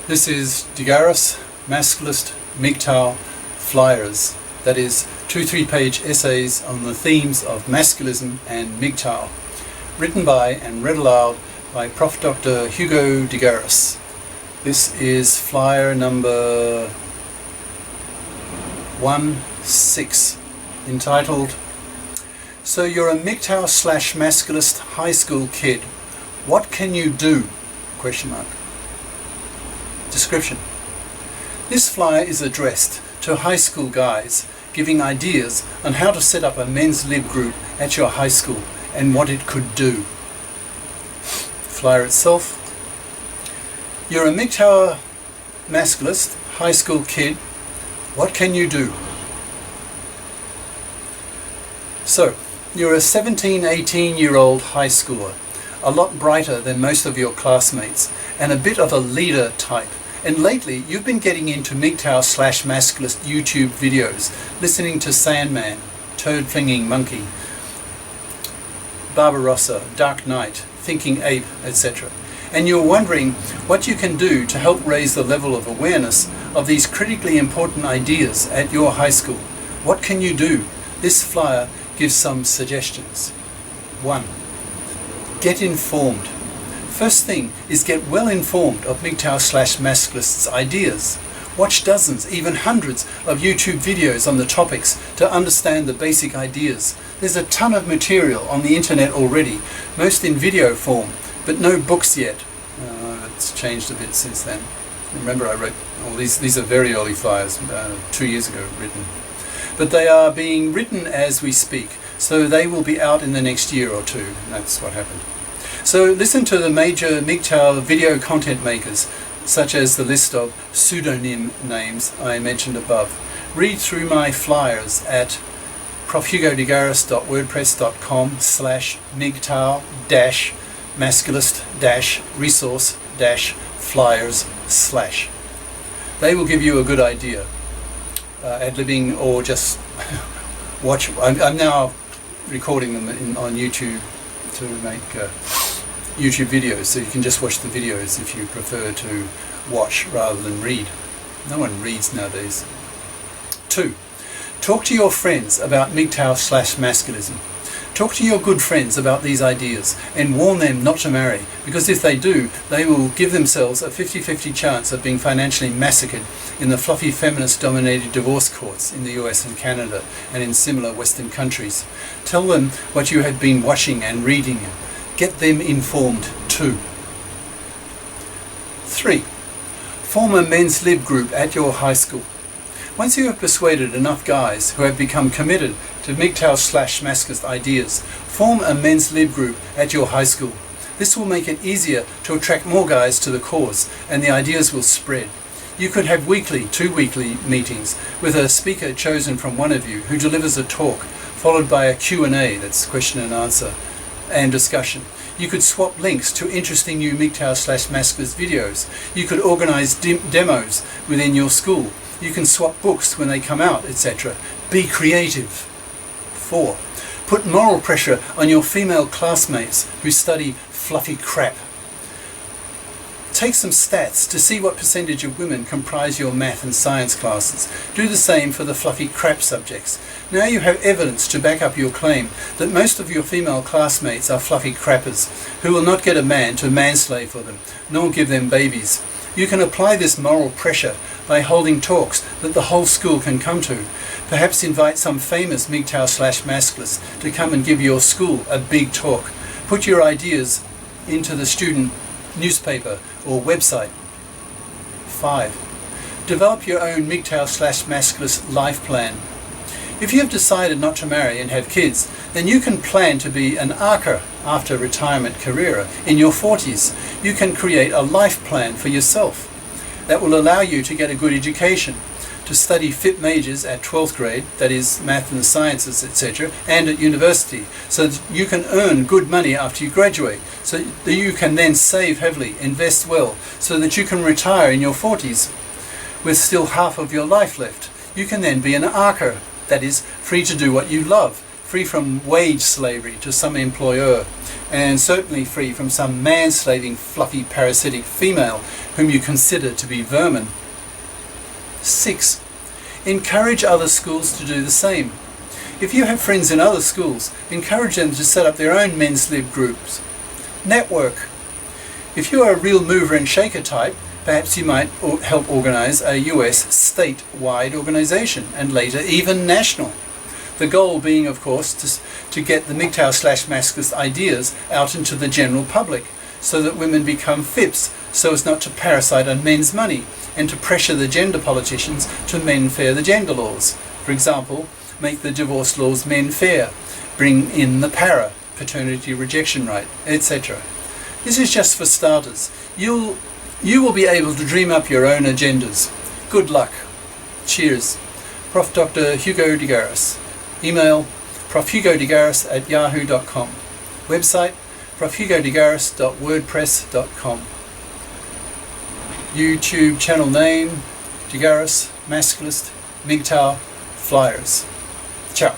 This is GARIS, Masculist, MGTOW flyers. That is 2-3 page essays on the themes of Masculism and MGTOW, written by and read aloud by Prof. Dr. Hugo de GARIS. This is flyer number 16, entitled "So you're a MGTOW/Masculist high school kid. What can you do?" Description. This flyer is addressed to high school guys, giving ideas on how to set up a men's lib group at your high school and what it could do. Flyer itself. You're a MGTOW Masculist high school kid. What can you do? So, you're a 17-18-year-old high schooler, a lot brighter than most of your classmates, and a bit of a leader type. And lately, you've been getting into MGTOW/Masculist YouTube videos, listening to Sandman, Toad-Flinging Monkey, Barbarossa, Dark Knight, Thinking Ape, etc. And you're wondering what you can do to help raise the level of awareness of these critically important ideas at your high school. What can you do? This flyer gives some suggestions. 1. Get informed. First thing is get well informed of MGTOW/Masculists' ideas. Watch dozens, even hundreds of YouTube videos on the topics to understand the basic ideas. There's a ton of material on the internet already, most in video form, but no books yet. It's changed a bit since then. Remember, I wrote all these are very early flyers, 2 years ago written. But they are being written as we speak, so they will be out in the next year or two, and that's what happened. So listen to the major MGTOW video content makers, such as the list of pseudonym names I mentioned above. Read through my flyers at profhugodegaris.wordpress.com/MGTOW-masculist-resource-flyers/. They will give you a good idea. Ad-libbing or just watch. I'm now recording them on YouTube to make YouTube videos, so you can just watch the videos if you prefer to watch rather than read. No one reads nowadays. 2. Talk to your friends about MGTOW/Masculism. Talk to your good friends about these ideas and warn them not to marry, because if they do, they will give themselves a 50-50 chance of being financially massacred in the fluffy feminist-dominated divorce courts in the US and Canada and in similar Western countries. Tell them what you have been watching and reading. Get them informed too. 3. Form a men's lib group at your high school. Once you have persuaded enough guys who have become committed to MGTOW/Masculist ideas, form a men's lib group at your high school. This will make it easier to attract more guys to the cause, and the ideas will spread. You could have two weekly meetings with a speaker chosen from one of you who delivers a talk, followed by a Q&A, that's question and answer, and discussion. You could swap links to interesting new MGTOW/Masculist videos. You could organize demos within your school. You can swap books when they come out, etc. Be creative. 4. Put moral pressure on your female classmates who study fluffy crap. Take some stats to see what percentage of women comprise your math and science classes. Do the same for the fluffy crap subjects. Now you have evidence to back up your claim that most of your female classmates are fluffy crappers who will not get a man to manslave for them, nor give them babies. You can apply this moral pressure by holding talks that the whole school can come to. Perhaps invite some famous MGTOW/Masculists to come and give your school a big talk. Put your ideas into the student newspaper or website. 5. Develop your own MGTOW/Masculist life plan. If you have decided not to marry and have kids, then you can plan to be an archer after retirement career in your 40s. You can create a life plan for yourself that will allow you to get a good education, to study fit majors at 12th grade, that is math and sciences, etc., and at university, so that you can earn good money after you graduate, so that you can then save heavily, invest well, so that you can retire in your 40s with still half of your life left. You can then be an archer, that is, free to do what you love, free from wage slavery to some employer, and certainly free from some manslaving, fluffy, parasitic female whom you consider to be vermin. 6. Encourage other schools to do the same. If you have friends in other schools, encourage them to set up their own men's lib groups. Network. If you are a real mover and shaker type, perhaps you might help organize a US state-wide organization, and later even national. The goal being, of course, to get the MGTOW/Masculist ideas out into the general public, so that women become FIPS, so as not to parasite on men's money, and to pressure the gender politicians to men fair the gender laws. For example, make the divorce laws men fair, bring in the paternity rejection right, etc. This is just for starters. You will be able to dream up your own agendas. Good luck. Cheers. Prof. Dr. Hugo de GARIS. Email profhugodegaris@yahoo.com. Website profhugodegaris.wordpress.com. YouTube channel name, de GARIS Masculist, MGTOW Flyers. Ciao.